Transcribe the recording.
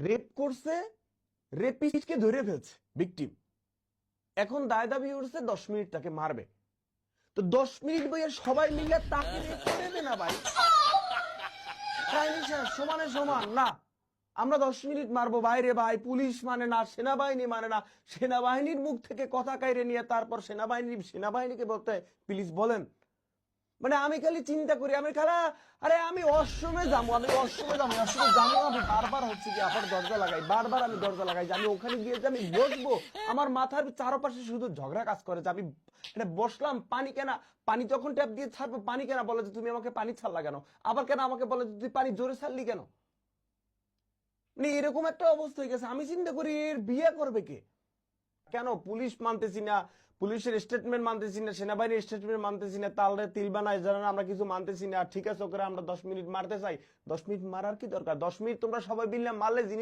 Rape করছে, রেপিস্টকে ধরে ফেলছে ভিকটিম। এখন দায় দাবি উঠছে 10 মিনিট তাকে মারবে। তো 10 মিনিট ভাইয়া সবাই মিলে তাকে রেপ দেবে না ভাই, কাহিনী শেষ, সমানে সমান না। আমরা 10 মিনিট মারবো বাইরে ভাই, পুলিশ মানে না, সেনাবাহিনী মানে না, সেনাবাহিনীর মুখ থেকে কথা কাইরে নিয়ে তারপর সেনাবাহিনীকে বলতে প্লিজ বলেন। মানে আমি খালি চিন্তা করি, আমি খালা আরে আমি অসমে যাবো, আমি বারবার হচ্ছে কি আবার দরজা লাগাই, বারবার আমি দরজা লাগাই যে আমি ওখানে গিয়ে যে আমি বসবো, আমার মাথার চারপাশে শুধু ঝগড়া কাজ করে যে আমি বসলাম, পানি কেনা, পানি যখন ট্যাপ দিয়ে ছাড়বো পানি কেনা বলে যে তুমি আমাকে পানি ছাড়লা কেন, আবার কেন আমাকে বলে যে তুই পানি জোরে ছাড়লি কেন। মানে এরকম একটা অবস্থা হয়ে গেছে। আমি চিন্তা করি এর বিয়ে করবে কে, কেন পুলিশ মানতেছি না, পুলিশের স্টেটমেন্ট মানতেছি না, সেনাবাহিনীর স্টেটমেন্ট মানতেছি না, তাহলে তিল বানায় জানা আমরা কিছু মানতেছি না, ঠিক আছে ওকে আমরা 10 মিনিট মারতে চাই। 10 মিনিট মারার কি দরকার, 10 মিনিট তোমরা সবাই মিলে মারলে জিনিস